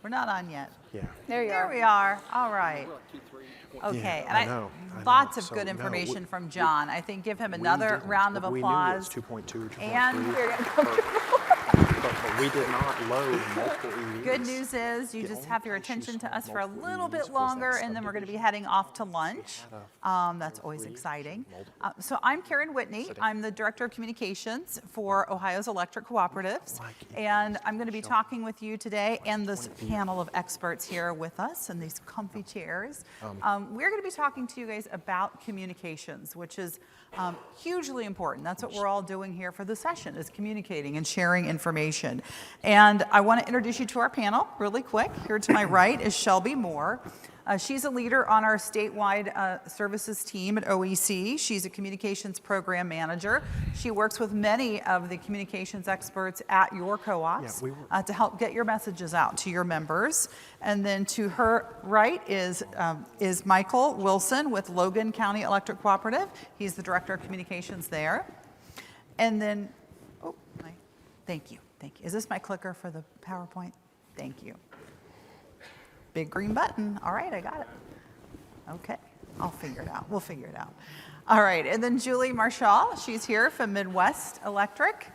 We're not on yet. Yeah. There you are. There we are. All right. Okay. Yeah, I know. Lots of So, good no, information from John. I think give him we another didn't. round of We applause. knew it was 2.2, 2.3. And But we did not load multiple EVs. good news is you just have your attention to us for a little bit longer, and then we're going to be heading off to lunch. That's always exciting. So I'm Karen Whitney. I'm the Director of Communications for Ohio's Electric Cooperatives. And I'm going to be talking with you today and this panel of experts here with us in these comfy chairs. We're going to be talking to you guys about communications, which is hugely important. That's what we're all doing here for the session, is communicating and sharing information. And I want to introduce you to our panel really quick. Here to my right is Shelby Moore. She's a leader on our statewide services team at OEC. She's a communications program manager. She works with many of the communications experts at your co-ops to help get your messages out to your members. And then to her right is Michael Wilson with Logan County Electric Cooperative. He's the director of communications there. And then, thank you. Is this my clicker for the PowerPoint? Thank you. Big green button. All right, I got it. Okay, I'll figure it out. We'll figure it out. All right, and then Julie Marshall. She's here from Midwest Electric,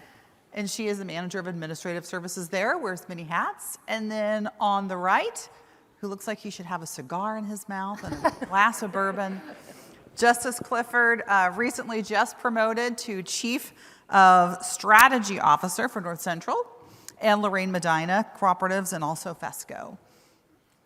and she is the manager of administrative services there, wears many hats. And then on the right, who looks like he should have a cigar in his mouth and a glass of bourbon, Justice Clifford, recently just promoted to Chief of Strategy Officer for North Central, and Lorraine Medina, Cooperatives, and also FESCO.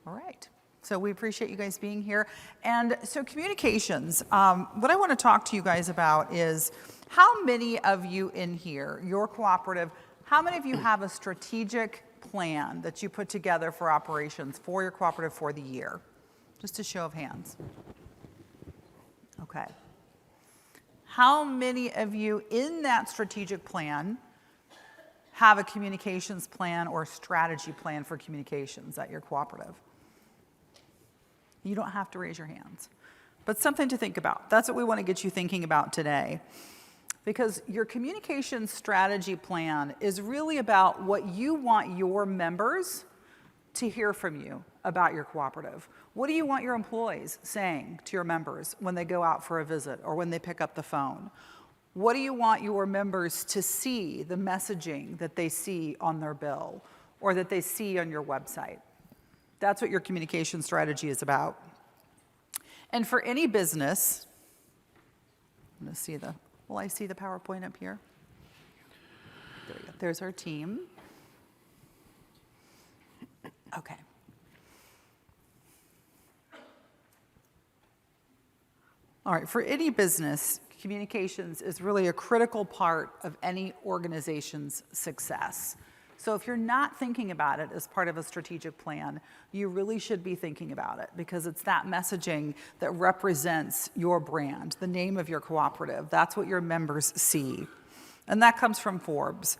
All right, so we appreciate you guys being here. And so communications, what I want to talk to you guys about is how many of you in here, your cooperative, how many of you have a strategic plan that you put together for operations for your cooperative for the year? Just a show of hands. Okay. How many of you in that strategic plan have a communications plan or strategy plan for communications at your cooperative? You don't have to raise your hands, but something to think about. That's what we want to get you thinking about today. Because your communications strategy plan is really about what you want your members to hear from you about your cooperative. What do you want your employees saying to your members when they go out for a visit or when they pick up the phone? What do you want your members to see, the messaging that they see on their bill or that they see on your website? That's what your communication strategy is about. And for any business, I'm going to see will I see the PowerPoint up here? There we go. There's our team. Okay. All right, for any business, communications is really a critical part of any organization's success. So if you're not thinking about it as part of a strategic plan, you really should be thinking about it, because it's that messaging that represents your brand, the name of your cooperative. That's what your members see. And that comes from Forbes.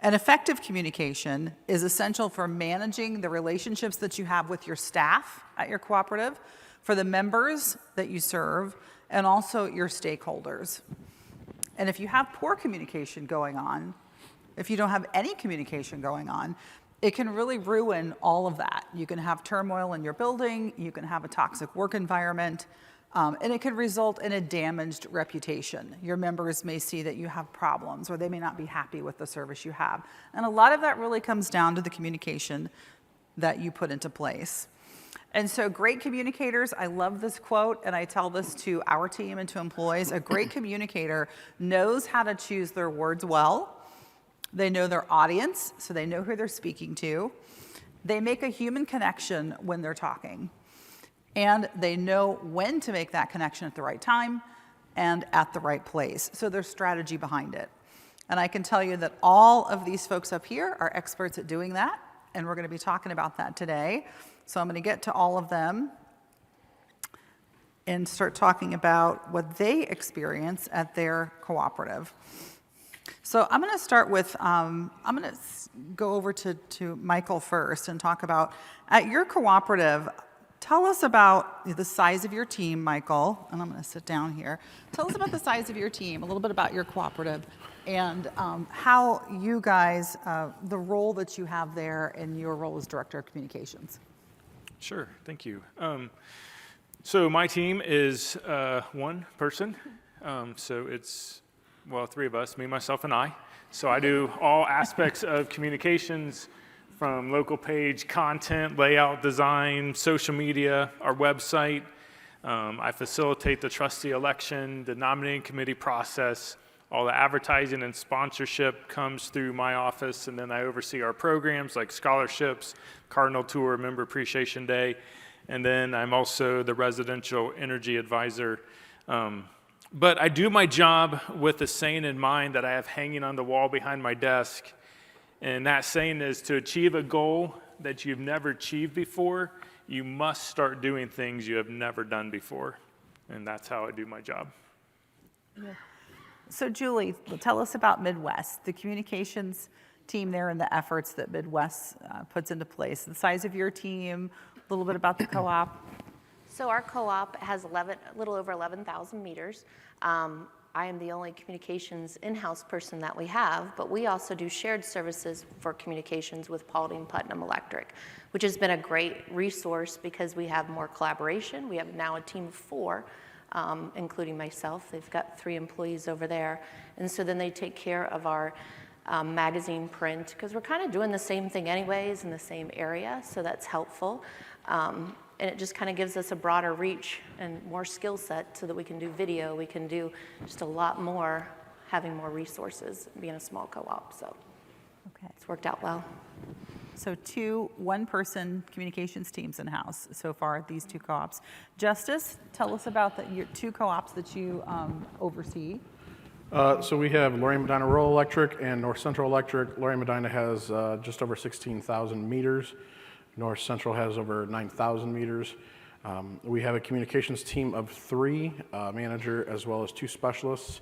An effective communication is essential for managing the relationships that you have with your staff at your cooperative, for the members that you serve, and also your stakeholders. And if you have poor communication going on, if you don't have any communication going on, it can really ruin all of that. You can have turmoil in your building, you can have a toxic work environment, and it can result in a damaged reputation. Your members may see that you have problems, or they may not be happy with the service you have. And a lot of that really comes down to the communication that you put into place. And so great communicators, I love this quote, and I tell this to our team and to employees, a great communicator knows how to choose their words well. They know their audience, so they know who they're speaking to. They make a human connection when they're talking. And they know when to make that connection at the right time and at the right place. So there's strategy behind it. And I can tell you that all of these folks up here are experts at doing that, and we're going to be talking about that today. So I'm going to get to all of them and start talking about what they experience at their cooperative. So I'm going to start with, I'm going to go over to Michael first and talk about, at your cooperative, Tell us about the size of your team, Michael, and I'm going to sit down here. Tell us about the size of your team, a little bit about your cooperative, and how you guys, the role that you have there and your role as Director of Communications. Sure, thank you. So my team is one person. So it's, well, three of us, me, myself, and I. So I do all aspects of communications, from local page content, layout, design, social media, our website. I facilitate the trustee election, the nominating committee process. All the advertising and sponsorship comes through my office, and then I oversee our programs like scholarships, Cardinal Tour, Member Appreciation Day, and then I'm also the residential energy advisor. But I do my job with the saying in mind that I have hanging on the wall behind my desk, and that saying is, to achieve a goal that you've never achieved before, you must start doing things you have never done before, and that's how I do my job. Yeah. So Julie, tell us about Midwest, the communications team there and the efforts that Midwest puts into place, the size of your team, a little bit about the co-op. So our co-op has a little over 11,000 meters. I am the only communications in-house person that we have, but we also do shared services for communications with Paulding Putnam Electric, which has been a great resource because we have more collaboration. We have now a team of 4, including myself. They've got 3 employees over there. And so then they take care of our magazine print, because we're kind of doing the same thing anyways in the same area, so that's helpful. And it just kind of gives us a broader reach and more skill set so that we can do video, we can do just a lot more, having more resources, being a small co-op, so okay. It's worked out well. So 2 one-person communications teams in-house so far, these 2 co-ops. Justice, tell us about your 2 co-ops that you oversee. So we have Lorraine Medina Rural Electric and North Central Electric. Lorraine Medina has just over 16,000 meters. North Central has over 9,000 meters. We have a communications team of 3, a manager as well as 2 specialists.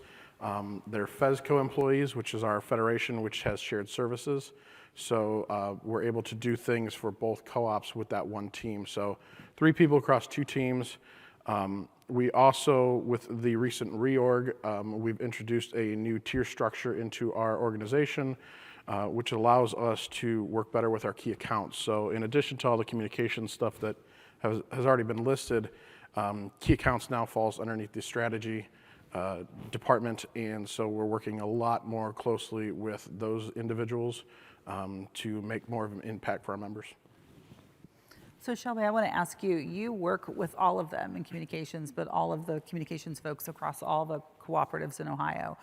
They're FESCO employees, which is our federation, which has shared services. So we're able to do things for both co-ops with that one team. So 3 people across 2 teams. We also, with the recent reorg, we've introduced a new tier structure into our organization, which allows us to work better with our key accounts. So in addition to all the communication stuff that has already been listed, key accounts now falls underneath the strategy department, and so we're working a lot more closely with those individuals to make more of an impact for our members. So Shelby, I want to ask you, you work with all of them in communications, but all of the communications folks across all the cooperatives in Ohio.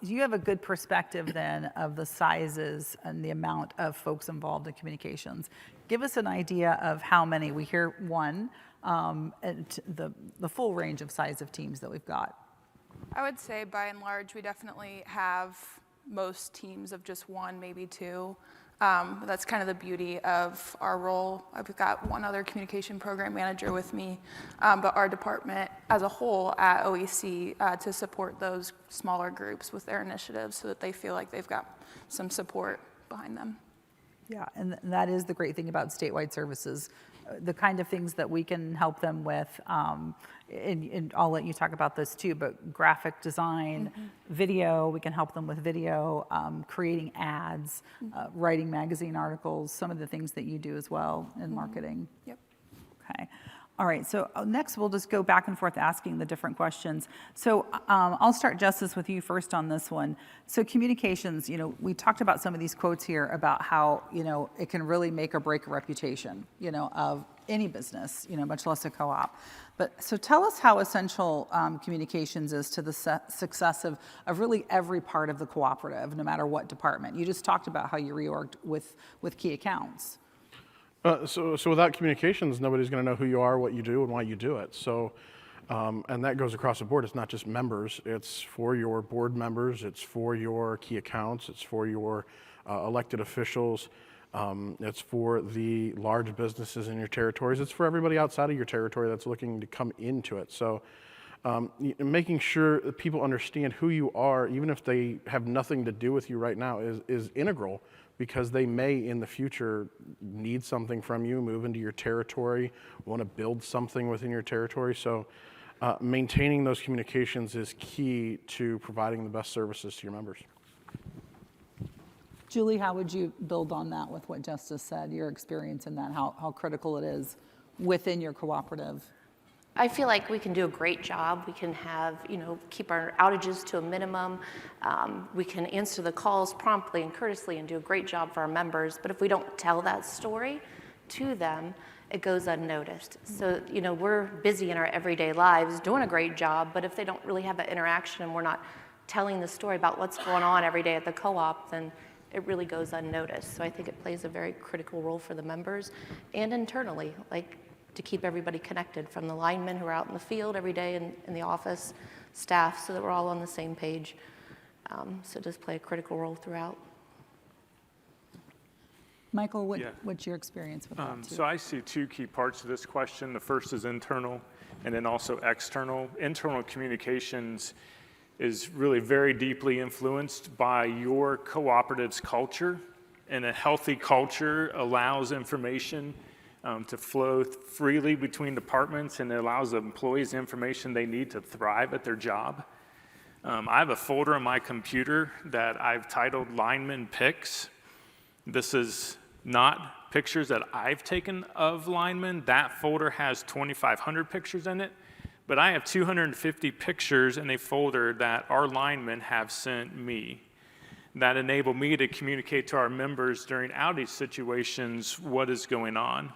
You have a good perspective then of the sizes and the amount of folks involved in communications. Give us an idea of how many. We hear 1, and the full range of size of teams that we've got. I would say by and large, we definitely have most teams of just 1, maybe 2. That's kind of the beauty of our role. I've got 1 other communication program manager with me, but our department as a whole at OEC to support those smaller groups with their initiatives so that they feel like they've got some support behind them. Yeah, and that is the great thing about statewide services, the kind of things that we can help them with, and I'll let you talk about this too, but graphic design, video, we can help them with video, creating ads, writing magazine articles, some of the things that you do as well in marketing. Yep. Okay. All right, so next we'll just go back and forth asking the different questions. So I'll start, Justice, with you first on this one. So communications, we talked about some of these quotes here about how, it can really make or break a reputation, of any business, much less a co-op. But so tell us how essential communications is to the success of really every part of the cooperative, no matter what department. You just talked about how you reorged with key accounts. So without communications, nobody's going to know who you are, what you do, and why you do it. So, and that goes across the board. It's not just members. It's for your board members. It's for your key accounts. It's for your elected officials. It's for the large businesses in your territories. It's for everybody outside of your territory that's looking to come into it. So Making sure that people understand who you are, even if they have nothing to do with you right now, is integral, because they may in the future need something from you, move into your territory, want to build something within your territory. So maintaining those communications is key to providing the best services to your members. Julie, how would you build on that with what Justice said, your experience in that, how critical it is within your cooperative? I feel like we can do a great job. We can have, keep our outages to a minimum. We can answer the calls promptly and courteously and do a great job for our members. But if we don't tell that story to them, it goes unnoticed. So, we're busy in our everyday lives doing a great job, but if they don't really have that interaction and we're not telling the story about what's going on every day at the co-op, then it really goes unnoticed. So I think it plays a very critical role for the members and internally, to keep everybody connected, from the linemen who are out in the field every day in the office, staff, so that we're all on the same page. So it does play a critical role throughout. Michael, what's your experience with that too? So I see two key parts to this question. The first is internal, and then also external. Internal communications is really very deeply influenced by your cooperative's culture, and a healthy culture allows information to flow freely between departments, and it allows the employees the information they need to thrive at their job. I have a folder on my computer that I've titled Lineman Pics. This is not pictures that I've taken of linemen. That folder has 2,500 pictures in it, but I have 250 pictures in a folder that our linemen have sent me that enable me to communicate to our members during outage situations what is going on.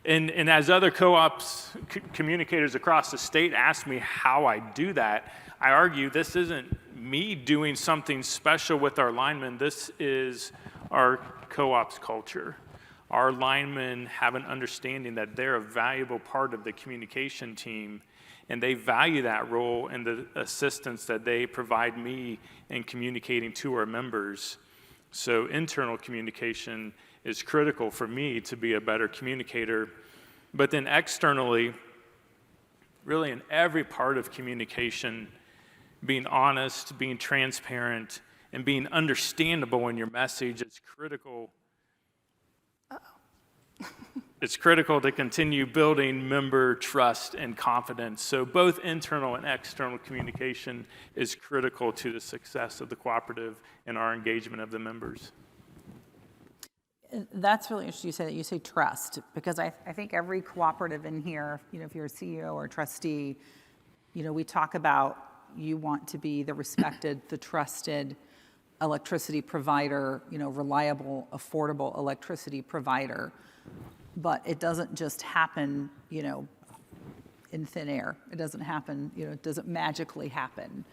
And as other co-ops communicators across the state ask me how I do that, I argue this isn't me doing something special with our linemen. This is our co-op's culture. Our linemen have an understanding that they're a valuable part of the communication team, and they value that role and the assistance that they provide me in communicating to our members. So internal communication is critical for me to be a better communicator. But then externally, really in every part of communication, being honest, being transparent, and being understandable in your message is critical. It's critical to continue building member trust and confidence. So both internal and external communication is critical to the success of the cooperative and our engagement of the members. That's really interesting you say trust, because I think every cooperative in here, if you're a CEO or a trustee, we talk about you want to be the respected, the trusted electricity provider, reliable, affordable electricity provider. But it doesn't just happen, in thin air. It doesn't happen, it doesn't magically happen.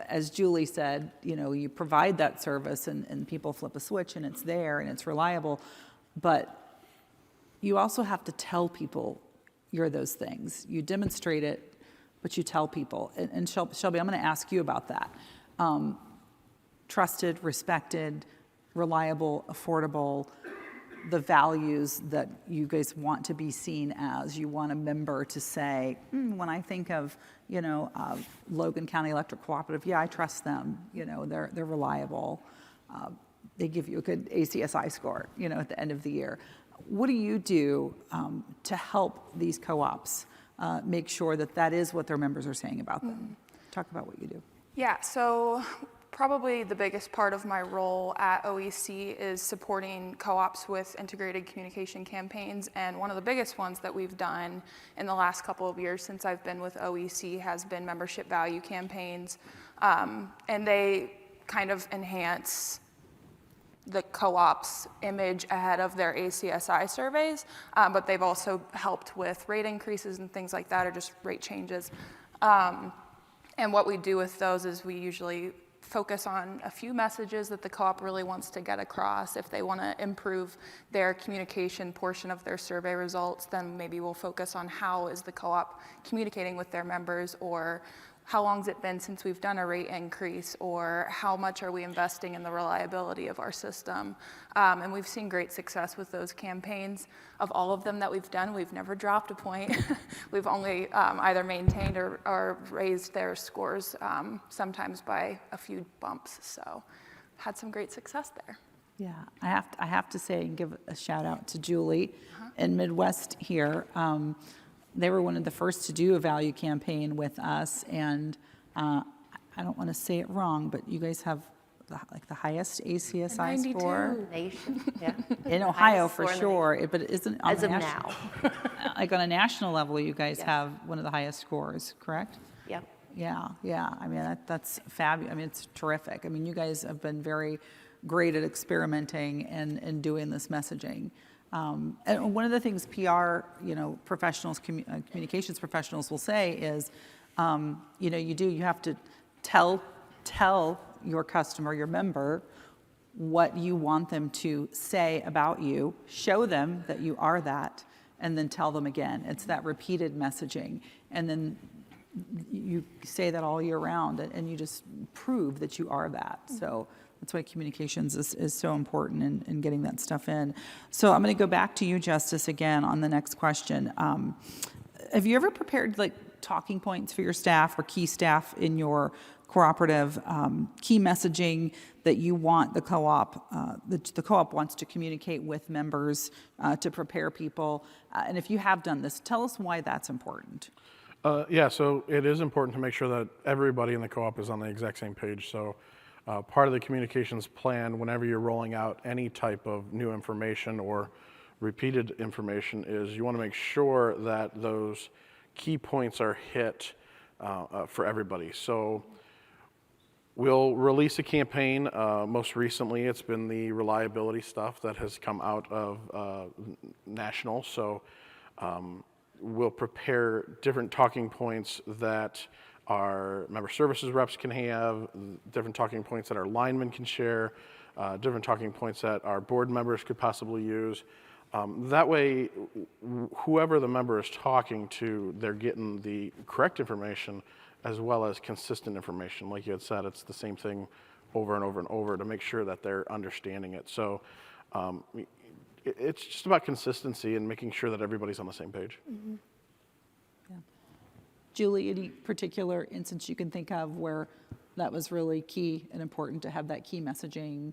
As Julie said, you provide that service and people flip a switch and it's there and it's reliable, but you also have to tell people you're those things. You demonstrate it, but you tell people. And Shelby, I'm going to ask you about that. Trusted, respected, reliable, affordable, the values that you guys want to be seen as. You want a member to say, when I think of, Logan County Electric Cooperative, yeah, I trust them. They're reliable. They give you a good ACSI score, at the end of the year. What do you do to help these co-ops make sure that is what their members are saying about them? Talk about what you do. Yeah, so probably the biggest part of my role at OEC is supporting co-ops with integrated communication campaigns, and one of the biggest ones that we've done in the last couple of years since I've been with OEC has been membership value campaigns, and they kind of enhance the co-op's image ahead of their ACSI surveys, but they've also helped with rate increases and things like that, or just rate changes. And what we do with those is we usually focus on a few messages that the co-op really wants to get across. If they want to improve their communication portion of their survey results, then maybe we'll focus on how is the co-op communicating with their members, or how long's it been since we've done a rate increase, or how much are we investing in the reliability of our system? And we've seen great success with those campaigns. Of all of them that we've done, we've never dropped a point. We've only either maintained or raised their scores, sometimes by a few bumps. So had some great success there. Yeah, I have to say and give a shout out to Julie in Midwest here. They were one of the first to do a value campaign with us, and I don't want to say it wrong, but you guys have the highest ACSI score Nation, yeah. in Ohio Highest for score in the sure. But isn't on As the of national, now. like on a national level, you guys Yes. have one of the highest scores, correct? Yep. Yeah. I mean, that's fabulous. I mean, it's terrific. I mean, you guys have been very great at experimenting and doing this messaging. And one of the things PR, professionals, communications professionals will say is, you have to tell your customer, your member, what you want them to say about you, show them that you are that, and then tell them again. It's that repeated messaging. And then you say that all year round, and you just prove that you are that. So that's why communications is so important in getting that stuff in. So I'm going to go back to you, Justice, again on the next question. Have you ever prepared talking points for your staff or key staff in your cooperative, key messaging that you want the co-op, the co-op wants to communicate with members to prepare people? And if you have done this, tell us why that's important. Yeah, so it is important to make sure that everybody in the co-op is on the exact same page. So part of the communications plan, whenever you're rolling out any type of new information or repeated information, is you want to make sure that those key points are hit for everybody. So we'll release a campaign. Most recently, it's been the reliability stuff that has come out of national. So we'll prepare different talking points that our member services reps can have, different talking points that our linemen can share, different talking points that our board members could possibly use. That way, whoever the member is talking to, they're getting the correct information as well as consistent information. Like you had said, it's the same thing over and over and over to make sure that they're understanding it. So it's just about consistency and making sure that everybody's on the same page. Mm-hmm. Yeah. Julie, any particular instance you can think of where that was really key and important to have that key messaging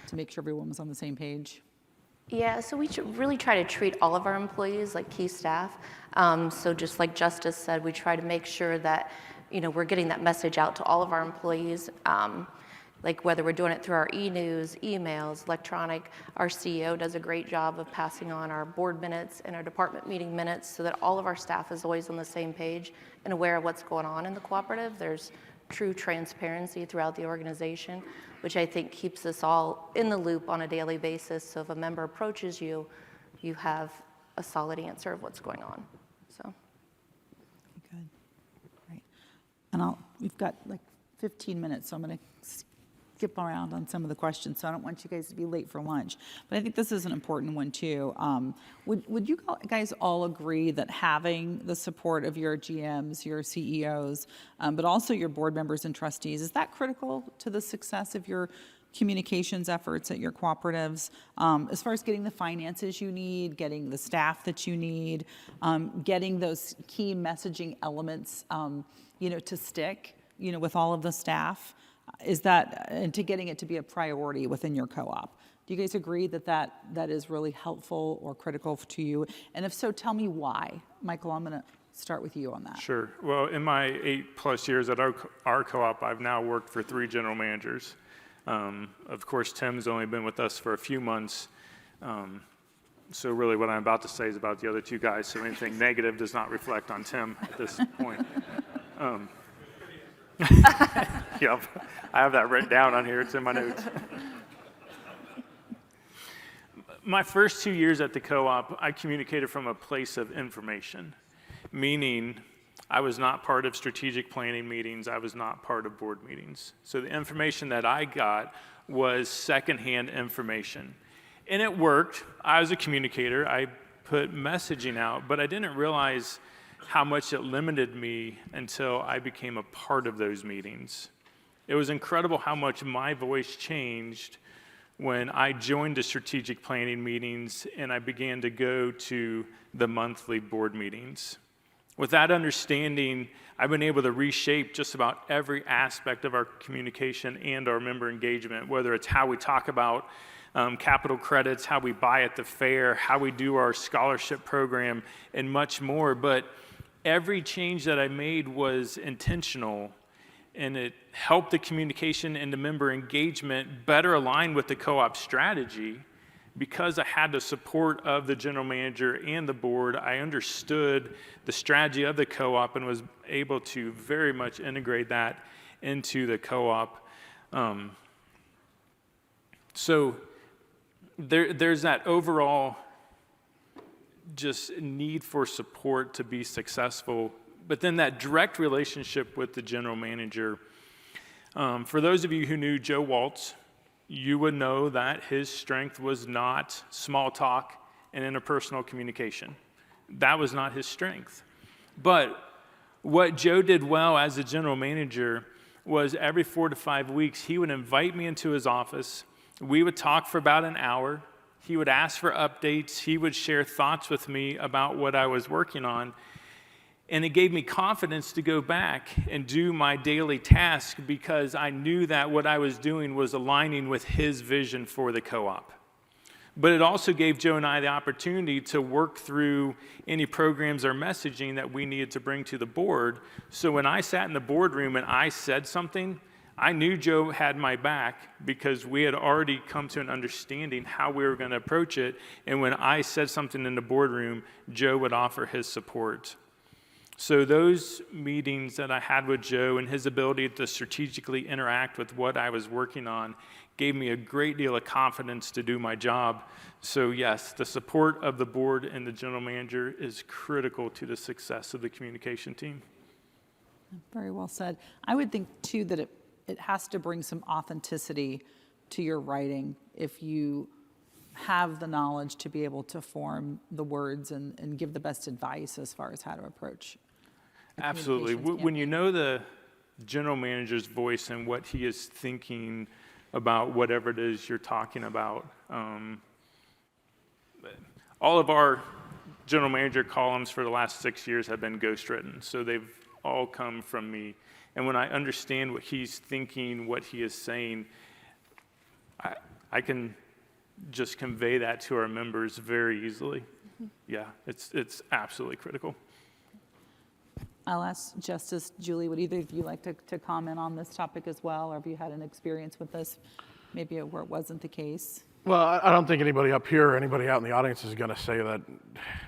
to make sure everyone was on the same page? Yeah, so we really try to treat all of our employees like key staff. So just like Justice said, we try to make sure that, we're getting that message out to all of our employees. Like whether we're doing it through our e-news, emails, electronic, our CEO does a great job of passing on our board minutes and our department meeting minutes so that all of our staff is always on the same page and aware of what's going on in the cooperative. There's true transparency throughout the organization, which I think keeps us all in the loop on a daily basis. So if a member approaches you, you have a solid answer of what's going on. So. Good. Right. And we've got 15 minutes, so I'm going to skip around on some of the questions, so I don't want you guys to be late for lunch. But I think this is an important one too. Would you guys all agree that having the support of your GMs, your CEOs, but also your board members and trustees, is that critical to the success of your communications efforts at your cooperatives, as far as getting the finances you need, getting the staff that you need, getting those key messaging elements, to stick, with all of the staff? Is that, and to getting it to be a priority within your co-op? Do you guys agree that is really helpful or critical to you? And if so, tell me why. Michael, I'm going to start with you on that. Sure. Well, in my 8+ years at our co-op, I've now worked for 3 general managers. Of course, Tim's only been with us for a few months. So really what I'm about to say is about the other 2 guys, so anything negative does not reflect on Tim at this point. Yep, I have that written down on here. It's in my notes. My first 2 years at the co-op, I communicated from a place of information, meaning I was not part of strategic planning meetings. I was not part of board meetings. So the information that I got was secondhand information. And it worked. I was a communicator. I put messaging out, but I didn't realize how much it limited me until I became a part of those meetings. It was incredible how much my voice changed when I joined the strategic planning meetings and I began to go to the monthly board meetings. With that understanding, I've been able to reshape just about every aspect of our communication and our member engagement, whether it's how we talk about capital credits, how we buy at the fair, how we do our scholarship program, and much more. But every change that I made was intentional, and it helped the communication and the member engagement better align with the co-op strategy. Because I had the support of the general manager and the board, I understood the strategy of the co-op and was able to very much integrate that into the co-op. So there's that overall just need for support to be successful, but then that direct relationship with the general manager. For those of you who knew Joe Waltz, you would know that his strength was not small talk and interpersonal communication. That was not his strength. But what Joe did well as a general manager was every 4 to 5 weeks, he would invite me into his office. We would talk for about an hour. He would ask for updates. He would share thoughts with me about what I was working on. And it gave me confidence to go back and do my daily task because I knew that what I was doing was aligning with his vision for the co-op. But it also gave Joe and I the opportunity to work through any programs or messaging that we needed to bring to the board. So when I sat in the boardroom and I said something, I knew Joe had my back because we had already come to an understanding how we were going to approach it. And when I said something in the boardroom, Joe would offer his support. So those meetings that I had with Joe and his ability to strategically interact with what I was working on gave me a great deal of confidence to do my job. So yes, the support of the board and the general manager is critical to the success of the communication team. Very well said. I would think, too, that it has to bring some authenticity to your writing if you have the knowledge to be able to form the words and give the best advice as far as how to approach the Absolutely. communications When you know the general manager's voice and what he is thinking about whatever it is you're talking about, all of our general manager columns for the last 6 years have been ghostwritten, so they've all come from me. And when I understand what he's thinking, what he is saying, I can just convey that to our members very easily. Mm-hmm. Yeah, it's absolutely critical. I'll ask Justice Julie, would either of you like to comment on this topic as well, or have you had an experience with this, maybe where it wasn't the case? Well, I don't think anybody up here or anybody out in the audience is going to say that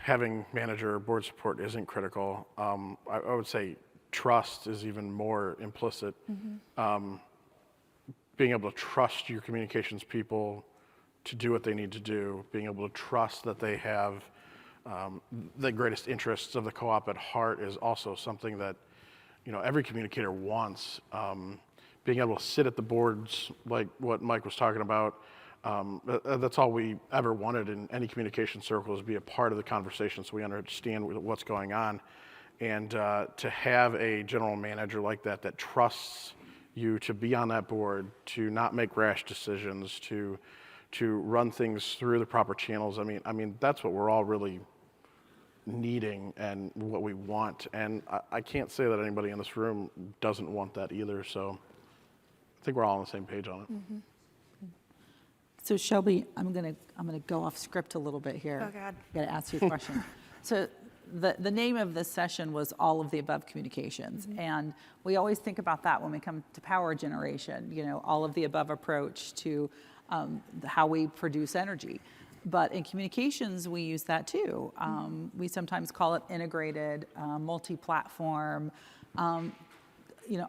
having manager or board support isn't critical. I would say trust is even more implicit. Mm-hmm. Being able to trust your communications people to do what they need to do, being able to trust that they have the greatest interests of the co-op at heart is also something that, every communicator wants. Being able to sit at the boards, like what Mike was talking about, that's all we ever wanted in any communication circle, is be a part of the conversation so we understand what's going on. And to have a general manager like that trusts you to be on that board, to not make rash decisions, to run things through the proper channels. I mean that's what we're all really needing and what we want. And I can't say that anybody in this room doesn't want that either. So I think we're all on the same page on it. Mm-hmm. So Shelby, I'm gonna go off script a little bit here. Oh God. I gotta ask you a question. So the name of this session was All of the Above Communications. Mm-hmm. And we always think about that when we come to power generation, all of the above approach to how we produce energy. But in communications, we use that too. We sometimes call it integrated, multi-platform.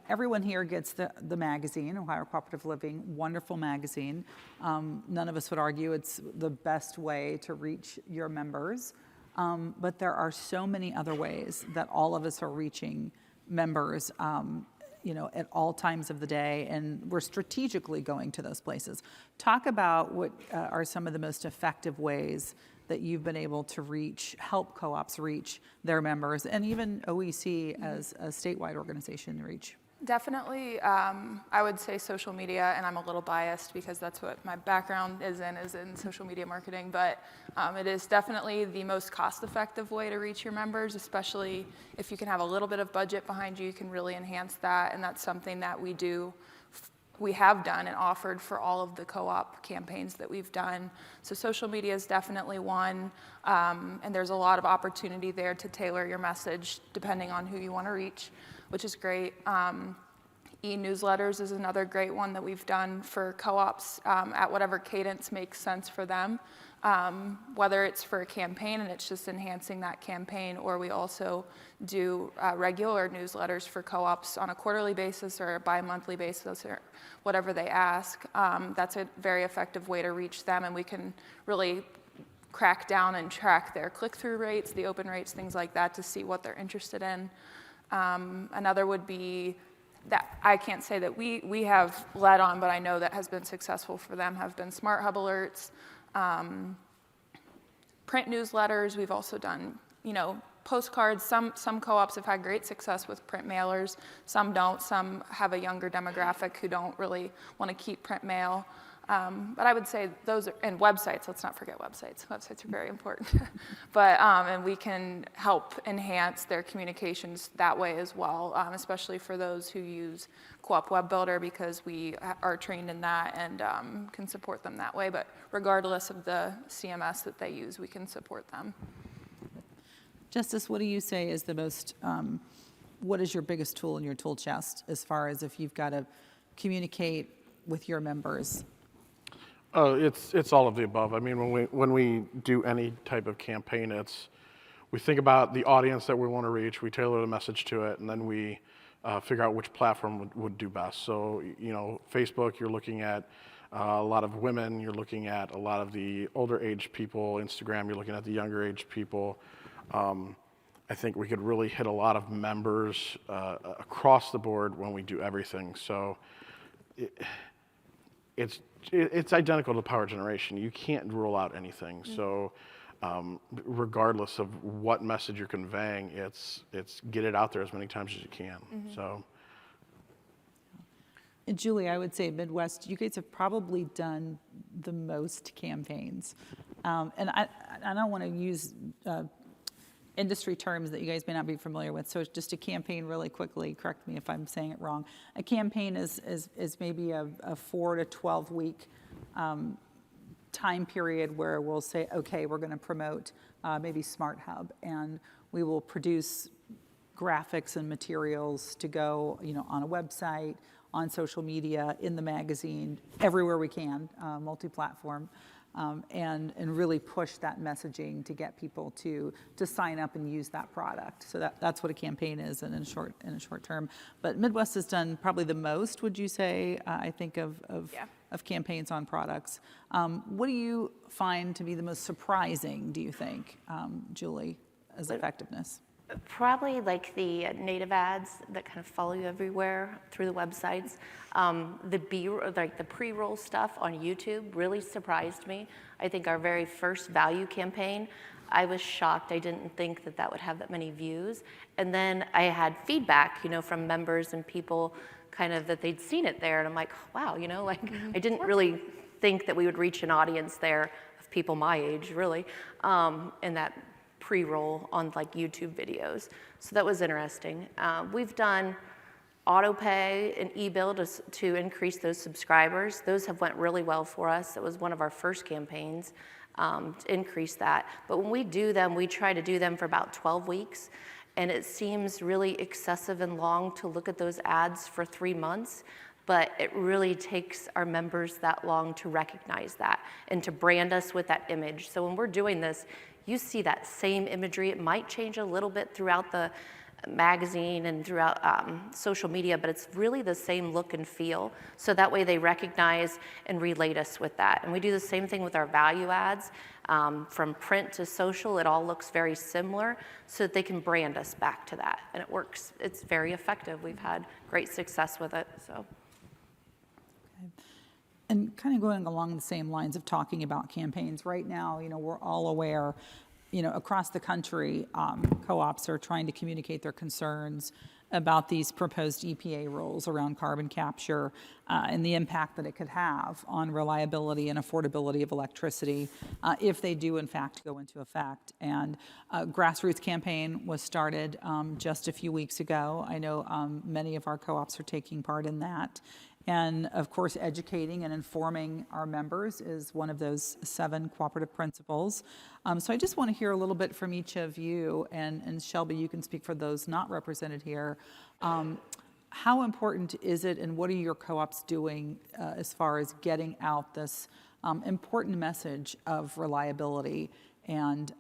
Everyone here gets the magazine, Ohio Cooperative Living, wonderful magazine. None of us would argue it's the best way to reach your members. But there are so many other ways that all of us are reaching members, at all times of the day, and we're strategically going to those places. Talk about what are some of the most effective ways that you've been able to help co-ops reach their members, and even OEC as a statewide organization reach? Definitely, I would say social media, and I'm a little biased because that's what my background is in social media marketing, but it is definitely the most cost-effective way to reach your members, especially if you can have a little bit of budget behind you, you can really enhance that, and that's something that we have done and offered for all of the co-op campaigns that we've done. So social media is definitely one, and there's a lot of opportunity there to tailor your message depending on who you want to reach, which is great. E-newsletters is another great one that we've done for co-ops at whatever cadence makes sense for them, whether it's for a campaign and it's just enhancing that campaign, or we also do regular newsletters for co-ops on a quarterly basis or a bi-monthly basis or whatever they ask. That's a very effective way to reach them, and we can really crack down and track their click-through rates, the open rates, things like that to see what they're interested in. Another would be that I can't say that we have led on, but I know that has been successful for them, have been Smart Hub alerts, print newsletters. We've also done, postcards. Some co-ops have had great success with print mailers. Some don't. Some have a younger demographic who don't really want to keep print mail. But I would say those are, and websites, let's not forget websites. Websites are very important. But, and we can help enhance their communications that way as well, especially for those who use Co-op Web Builder, because we are trained in that and can support them that way. But regardless of the CMS that they use, we can support them. Justice, what do you say is the most, what is your biggest tool in your tool chest as far as if you've got to communicate with your members? It's all of the above. I mean, when we do any type of campaign, we think about the audience that we want to reach, we tailor the message to it, and then we figure out which platform would do best. So, Facebook, you're looking at a lot of women, you're looking at a lot of the older age people. Instagram, you're looking at the younger age people. I think we could really hit a lot of members across the board when we do everything. So it's identical to power generation. You can't rule out anything. So regardless of what message you're conveying, it's get it out there as many times as you can. So. And Julie, I would say Midwest, you guys have probably done the most campaigns. And I don't want to use industry terms that you guys may not be familiar with. So it's just a campaign, really quickly, correct me if I'm saying it wrong. A campaign is maybe a 4 to 12 week time period where we'll say, okay, we're going to promote maybe Smart Hub, and we will produce graphics and materials to go, on a website, on social media, in the magazine, everywhere we can, multi-platform. And really push that messaging to get people to sign up and use that product. So that's what a campaign is in a short term. But Midwest has done probably the most, would you say, I think, of campaigns on products. What do you find to be the most surprising, do you think, Julie, as effectiveness? Probably like the native ads that kind of follow you everywhere through the websites. The pre-roll stuff on YouTube really surprised me. I think our very first value campaign, I was shocked. I didn't think that would have that many views. And then I had feedback, from members and people kind of that they'd seen it there. And I'm like, wow, I didn't really think that we would reach an audience there of people my age, really, in that pre-roll on YouTube videos. So that was interesting. We've done auto pay and e-bill to increase those subscribers. Those have went really well for us. It was one of our first campaigns to increase that. But when we do them, we try to do them for about 12 weeks. And it seems really excessive and long to look at those ads for 3 months. But it really takes our members that long to recognize that and to brand us with that image. So when we're doing this, you see that same imagery. It might change a little bit throughout the magazine and throughout social media, but it's really the same look and feel. So that way they recognize and relate us with that. And we do the same thing with our value ads. From print to social, it all looks very similar so that they can brand us back to that. And it works. It's very effective. We've had great success with it. So. And kind of going along the same lines of talking about campaigns, right now, we're all aware, across the country, co-ops are trying to communicate their concerns about these proposed EPA rules around carbon capture and the impact that it could have on reliability and affordability of electricity if they do in fact go into effect. And a grassroots campaign was started just a few weeks ago. I know many of our co-ops are taking part in that. And of course, educating and informing our members is one of those 7 cooperative principles. So I just want to hear a little bit from each of you, and Shelby, you can speak for those not represented here. How important is it, and what are your co-ops doing as far as getting out this important message of reliability and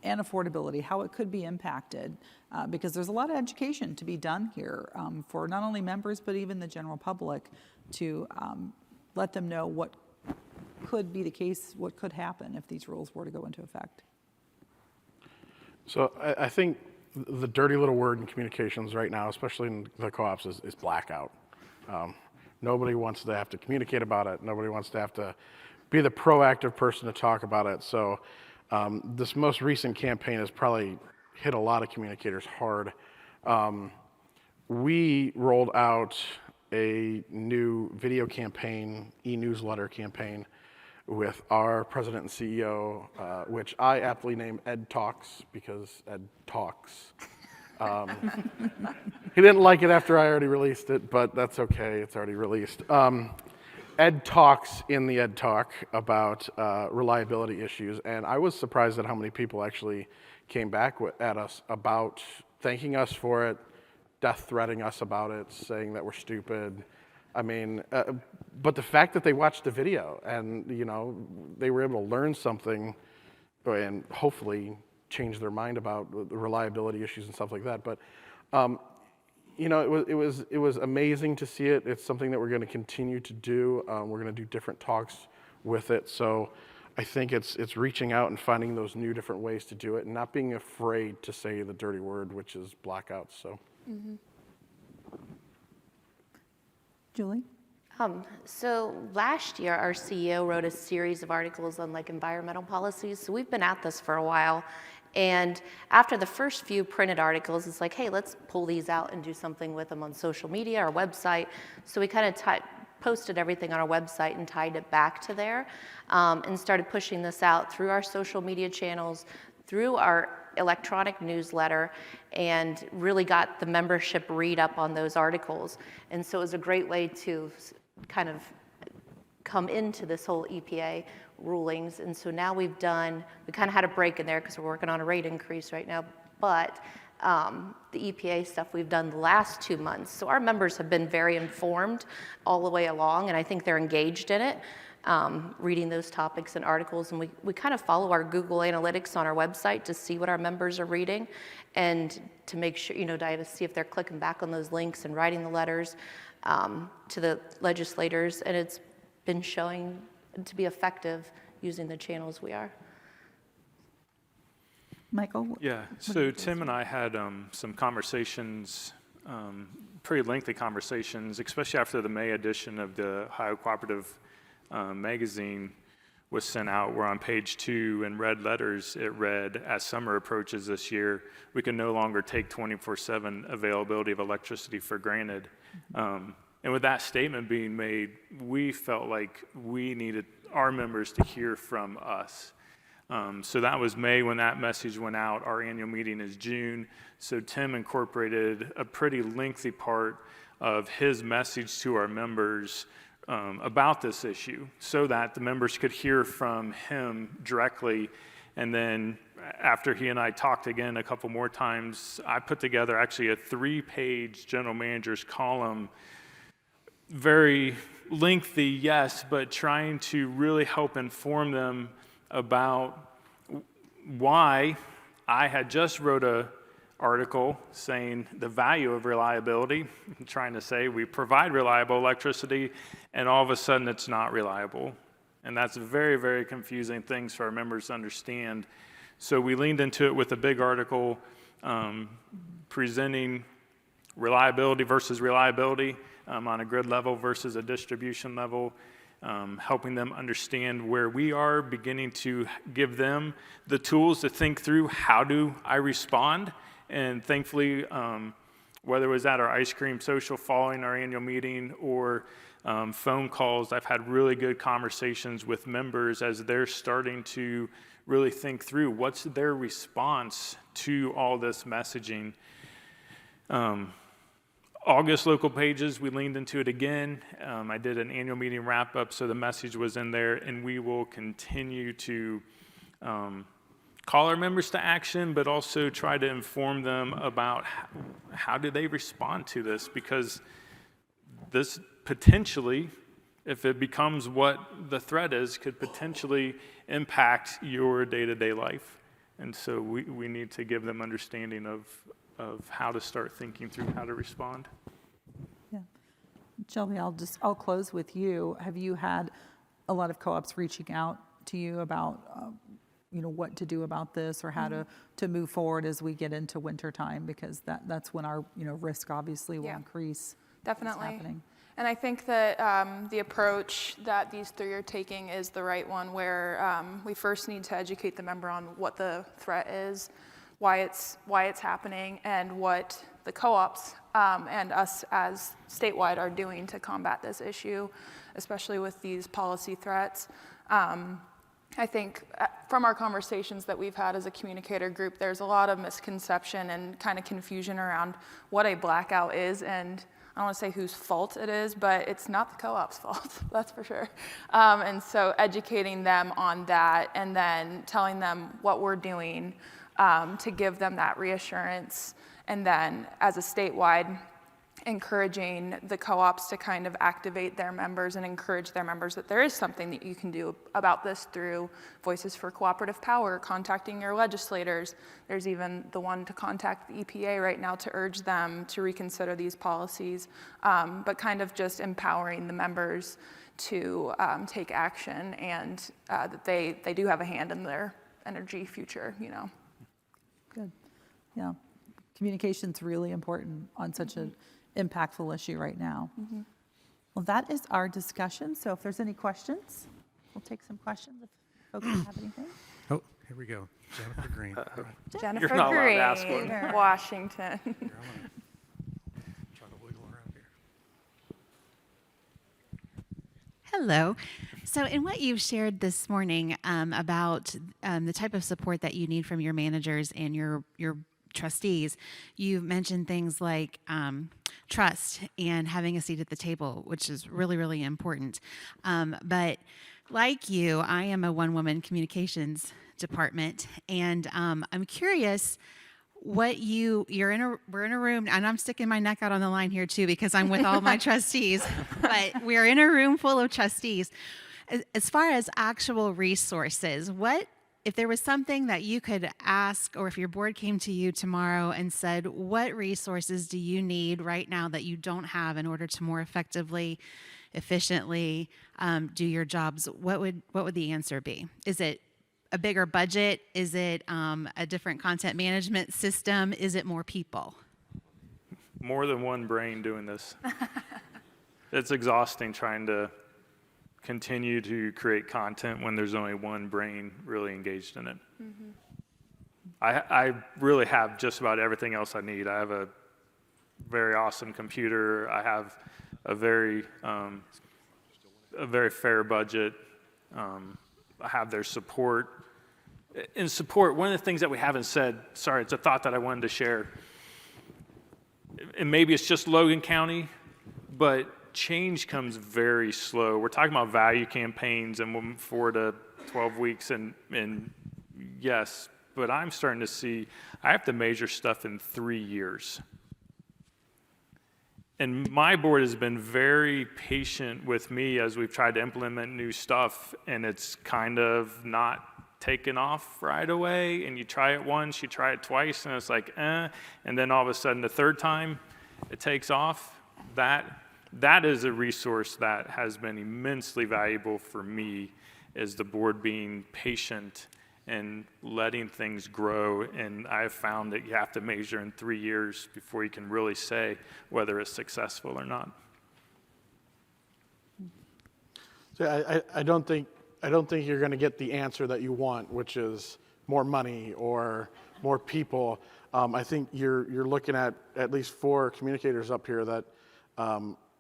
affordability, how it could be impacted? Because there's a lot of education to be done here for not only members, but even the general public, to let them know what could be the case, what could happen if these rules were to go into effect. So I think the dirty little word in communications right now, especially in the co-ops, is blackout. Nobody wants to have to communicate about it. Nobody wants to have to be the proactive person to talk about it. So this most recent campaign has probably hit a lot of communicators hard. We rolled out a new video campaign, e-newsletter campaign, with our president and CEO, which I aptly named Ed Talks, because Ed talks. He didn't like it after I already released it, but that's okay, it's already released. Ed talks in the Ed Talk about reliability issues, and I was surprised at how many people actually came back at us about thanking us for it, death threatening us about it, saying that we're stupid. I mean, but the fact that they watched the video and, they were able to learn something and hopefully change their mind about the reliability issues and stuff like that. But, it was amazing to see it. It's something that we're going to continue to do. We're going to do different talks with it. So I think it's reaching out and finding those new different ways to do it and not being afraid to say the dirty word, which is blackouts. So. Mm-hmm. Julie? So last year, our CEO wrote a series of articles on environmental policies. So we've been at this for a while. And after the first few printed articles, it's like, hey, let's pull these out and do something with them on social media, our website. So we kind of posted everything on our website and tied it back to there, and started pushing this out through our social media channels, through our electronic newsletter, and really got the membership read up on those articles. And so it was a great way to kind of come into this whole EPA rulings. And so now we kind of had a break in there because we're working on a rate increase right now, but the EPA stuff we've done the last 2 months. So our members have been very informed all the way along, and I think they're engaged in it, reading those topics and articles. And we kind of follow our Google Analytics on our website to see what our members are reading and to make sure, to see if they're clicking back on those links and writing the letters to the legislators. And it's been showing to be effective using the channels we are. Michael? Yeah, so Tim and I had some conversations, pretty lengthy conversations, especially after the May edition of the Ohio Cooperative magazine was sent out, where on page 2 in red letters it read, as summer approaches this year, we can no longer take 24/7 availability of electricity for granted. And with that statement being made, we felt like we needed our members to hear from us. So that was May when that message went out. Our annual meeting is June. So Tim incorporated a pretty lengthy part of his message to our members about this issue so that the members could hear from him directly. And then after he and I talked again a couple more times, I put together actually a 3-page general manager's column, very lengthy, yes, but trying to really help inform them about why I had just wrote a article saying the value of reliability, trying to say we provide reliable electricity, and all of a sudden it's not reliable. And that's very, very confusing things for our members to understand. So we leaned into it with a big article presenting reliability versus reliability on a grid level versus a distribution level. helping them understand where we are, beginning to give them the tools to think through how do I respond. And thankfully, whether it was at our ice cream social following our annual meeting or phone calls, I've had really good conversations with members as they're starting to really think through what's their response to all this messaging. August local pages, we leaned into it again. I did an annual meeting wrap up, so the message was in there, and we will continue to call our members to action, but also try to inform them about how do they respond to this, because this potentially, if it becomes what the threat is, could potentially impact your day-to-day life. And so we need to give them understanding of how to start thinking through how to respond. Yeah. Shelby, I'll close with you. Have you had a lot of co-ops reaching out to you about what to do about this, or how to move forward as we get into winter time, because that's when our risk obviously will increase. Definitely. What's happening. And I think that the approach that these three are taking is the right one, where we first need to educate the member on what the threat is, why it's happening, and what the co-ops and us as statewide are doing to combat this issue, especially with these policy threats. I think from our conversations that we've had as a communicator group, there's a lot of misconception and kind of confusion around what a blackout is, and I don't want to say whose fault it is, but it's not the co-op's fault, that's for sure. And so educating them on that, and then telling them what we're doing to give them that reassurance, and then as a statewide, encouraging the co-ops to kind of activate their members and encourage their members that there is something that you can do about this through Voices for Cooperative Power, contacting your legislators. There's even the one to contact the EPA right now to urge them to reconsider these policies, but kind of just empowering the members to take action, and that they do have a hand in their energy future, Good. Yeah. Communication's really important on such an impactful issue right now. Well, that is our discussion. So if there's any questions, we'll take some questions if folks have anything. Oh, here we go. Jennifer Green. Jennifer You're not allowed to ask Green, one. Washington. Here, I'm gonna try to wiggle around here. Hello. So in what you've shared this morning about the type of support that you need from your managers and your trustees, you've mentioned things like trust and having a seat at the table, which is really, really important. But like you, I am a one-woman communications department, and I'm curious what we're in a room, and I'm sticking my neck out on the line here too, because I'm with all my trustees, but we're in a room full of trustees. As far as actual resources, if there was something that you could ask, or if your board came to you tomorrow and said, what resources do you need right now that you don't have in order to more effectively, efficiently do your jobs, what would the answer be? Is it a bigger budget? Is it a different content management system? Is it more people? More than one brain doing this. It's exhausting trying to continue to create content when there's only one brain really engaged in it. I really have just about everything else I need. I have a very awesome computer. I have a very fair budget. I have their support. In support, one of the things that we haven't said, sorry, it's a thought that I wanted to share, and maybe it's just Logan County, but change comes very slow. We're talking about value campaigns and 4 to 12 weeks, and yes, but I'm starting to see, I have to measure stuff in 3 years. And my board has been very patient with me as we've tried to implement new stuff, and it's kind of not taken off right away. And you try it once, you try it twice, and it's like, and then all of a sudden the third time it takes off. That is a resource that has been immensely valuable for me, is the board being patient and letting things grow. And I've found that you have to measure in 3 years before you can really say whether it's successful or not. So I don't think you're going to get the answer that you want, which is more money or more people. I think you're looking at least 4 communicators up here that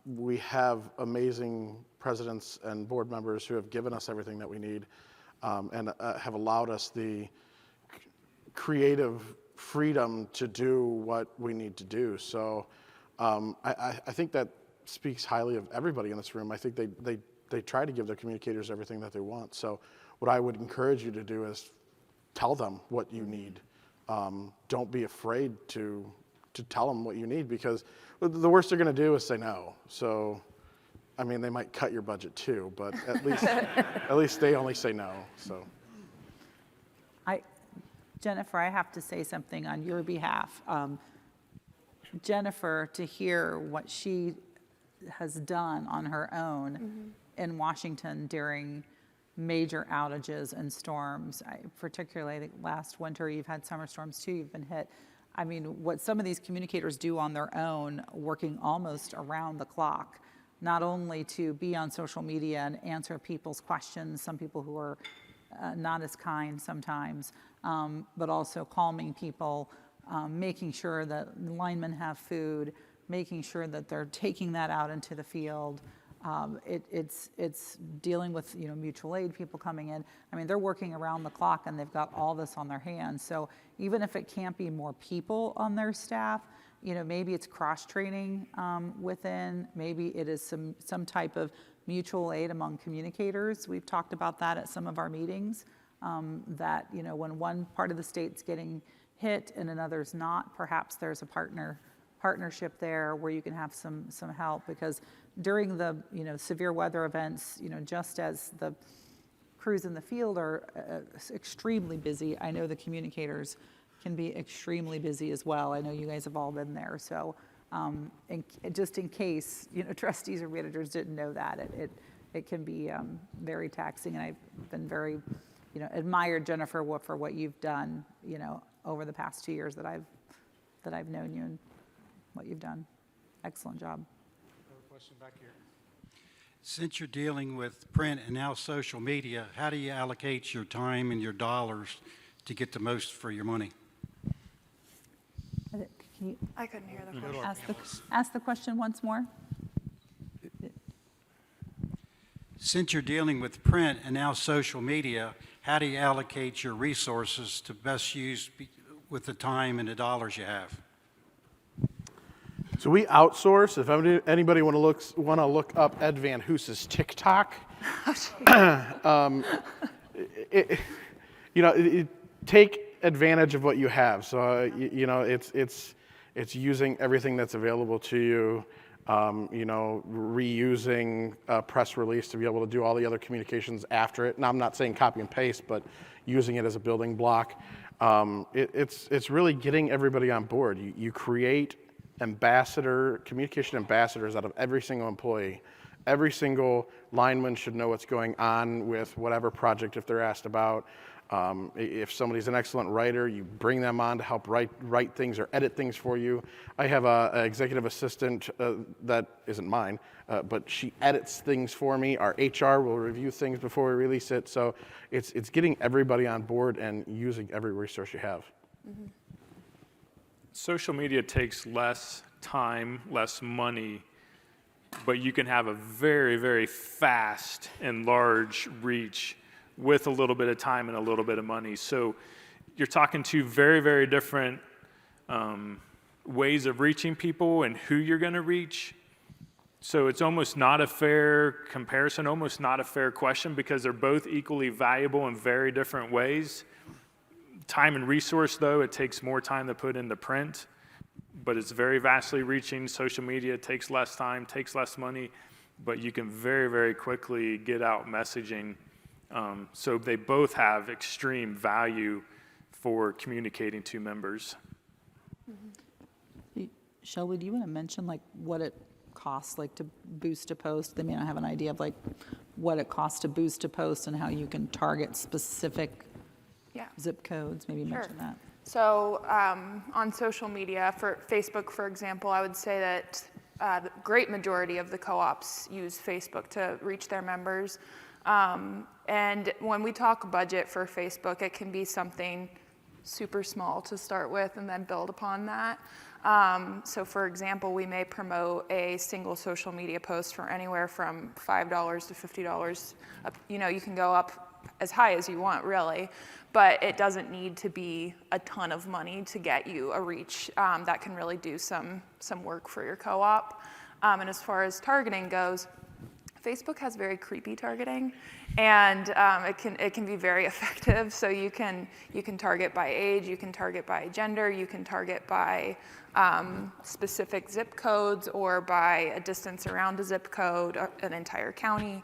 we have amazing presidents and board members who have given us everything that we need and have allowed us the creative freedom to do what we need to do. So I think that speaks highly of everybody in this room. I think they try to give their communicators everything that they want. So what I would encourage you to do is tell them what you need. Don't be afraid to tell them what you need, because the worst they're going to do is say no. So, I mean, they might cut your budget too, but at least they only say no. So, Jennifer, I have to say something on your behalf. Jennifer, to hear what she has done on her own in Washington during major outages and storms, particularly last winter, you've had summer storms too, you've been hit. I mean, what some of these communicators do on their own, working almost around the clock, not only to be on social media and answer people's questions, some people who are not as kind sometimes, but also calming people, making sure that linemen have food, making sure that they're taking that out into the field. It's dealing with mutual aid people coming in. I mean, they're working around the clock and they've got all this on their hands. So even if it can't be more people on their staff, maybe it's cross training within. Maybe it is some type of mutual aid among communicators. We've talked about that at some of our meetings. That when one part of the state's getting hit and another's not, perhaps there's a partnership there where you can have some help, because during the severe weather events, just as the crews in the field are extremely busy, I know the communicators can be extremely busy as well. I know you guys have all been there. So just in case trustees or managers didn't know that, it can be very taxing. And I've been very admired, Jennifer, for what you've done over the past 2 years that I've known you and what you've done. Excellent job. Question back here. Since you're dealing with print and now social media, how do you allocate your time and your dollars to get the most for your money? Can you I couldn't hear the question. ask the question once more? Since you're dealing with print and now social media, how do you allocate your resources to best use with the time and the dollars you have? So we outsource. If anybody want to look up Ed Van Hoos's TikTok, take advantage of what you have. So it's using everything that's available to you. Reusing a press release to be able to do all the other communications after it. Now, I'm not saying copy and paste, but using it as a building block. It's really getting everybody on board. You create communication ambassadors out of every single employee. Every single lineman should know what's going on with whatever project if they're asked about. If somebody's an excellent writer, you bring them on to help write things or edit things for you. I have an executive assistant that isn't mine, but she edits things for me. Our HR will review things before we release it. So it's getting everybody on board and using every resource you have. Mm-hmm. Social media takes less time, less money, but you can have a very, very fast and large reach with a little bit of time and a little bit of money. So you're talking two very, very different ways of reaching people and who you're going to reach. So it's almost not a fair comparison, almost not a fair question, because they're both equally valuable in very different ways. Time and resource, though, it takes more time to put into print, but it's very vastly reaching. Social media takes less time, takes less money, but you can very, very quickly get out messaging. So they both have extreme value for communicating to members. Mm-hmm. Shelby, do you want to mention what it costs to boost a post? They may not have an idea of what it costs to boost a post and how you can target specific zip codes. Maybe mention that. So on social media, for Facebook, for example, I would say that the great majority of the co-ops use Facebook to reach their members. And when we talk budget for Facebook, it can be something super small to start with and then build upon that. So for example, we may promote a single social media post for anywhere from $5 to $50. You know, you can go up as high as you want, really, but it doesn't need to be a ton of money to get you a reach that can really do some work for your co-op. And as far as targeting goes, Facebook has very creepy targeting, and it can be very effective. So you can target by age, you can target by gender, you can target by specific zip codes or by a distance around a zip code, an entire county,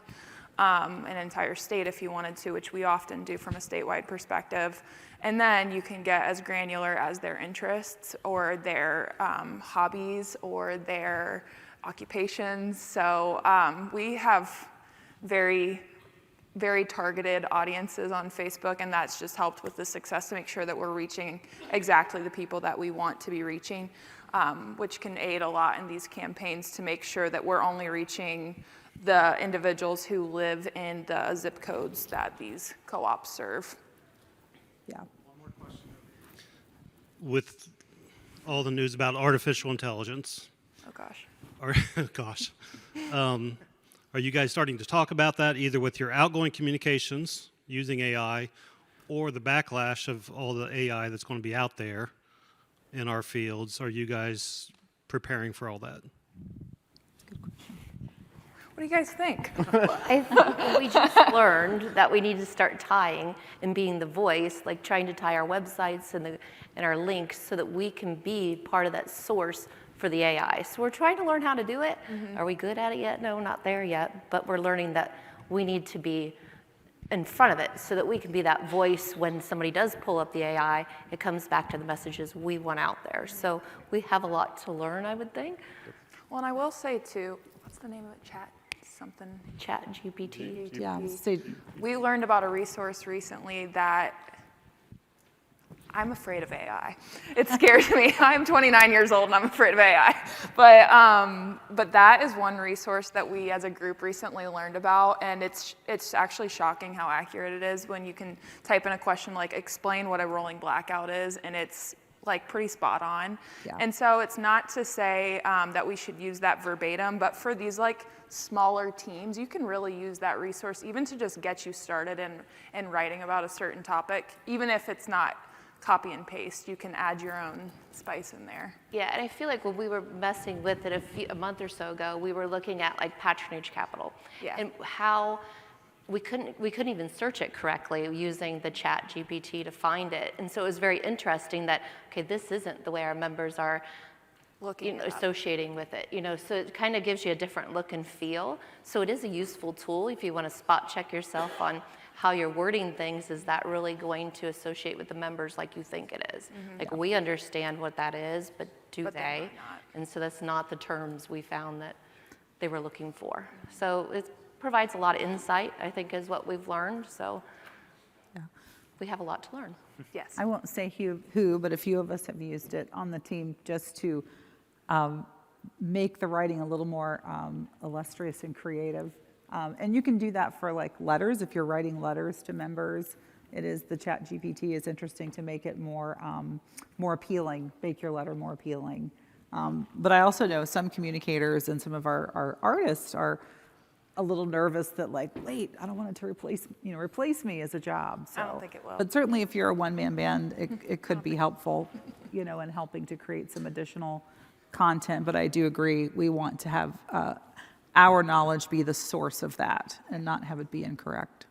an entire state if you wanted to, which we often do from a statewide perspective. And then you can get as granular as their interests or their hobbies or their occupations. So we have very, very targeted audiences on Facebook, and that's just helped with the success to make sure that we're reaching exactly the people that we want to be reaching, which can aid a lot in these campaigns to make sure that we're only reaching the individuals who live in the zip codes that these co-ops serve. Yeah. With all the news about artificial intelligence, Oh gosh. Are you guys starting to talk about that either with your outgoing communications using AI or the backlash of all the AI that's going to be out there in our fields? Are you guys preparing for all that? What do you guys think? I think we just learned that we need to start tying and being the voice, like trying to tie our websites and our links so that we can be part of that source for the AI. So we're trying to learn how to do it. Are we good at it yet? No, not there yet. But we're learning that we need to be in front of it so that we can be that voice when somebody does pull up the AI. It comes back to the messages we want out there. So we have a lot to learn, I would think. Well, and I will say too, what's the name of it? Something. Chat GPT. Yeah. We learned about a resource recently that I'm afraid of AI. It scares me. I'm 29 years old and I'm afraid of AI. But that is one resource that we as a group recently learned about, and it's actually shocking how accurate it is when you can type in a question like explain what a rolling blackout is, and it's like pretty spot on. Yeah. And so it's not to say that we should use that verbatim, but for these like smaller teams, you can really use that resource even to just get you started in writing about a certain topic. Even if it's not copy and paste, you can add your own spice in there. Yeah, and I feel like when we were messing with it a month or so ago, we were looking at like patronage capital. Yeah. And how we couldn't even search it correctly using the Chat GPT to find it. And so it was very interesting that, okay, this isn't the way our members are associating with it, so it kind of gives you a different look and feel. So it is a useful tool if you want to spot check yourself on how you're wording things. Is that really going to associate with the members like you think it is? Like we understand what that is, but do But they they? might not. And so that's not the terms we found that they were looking for. So it provides a lot of insight, I think, is what we've learned. So we have a lot to learn. Yes. I won't say who, but a few of us have used it on the team just to make the writing a little more illustrious and creative. And you can do that for like letters. If you're writing letters to members, the Chat GPT is interesting to make it more appealing, make your letter more appealing. But I also know some communicators and some of our artists are a little nervous that like, wait, I don't want it to replace me as a job. So, I don't think it will. But certainly if you're a one-man band, it could be helpful, in helping to create some additional content. But I do agree, we want to have our knowledge be the source of that and not have it be incorrect.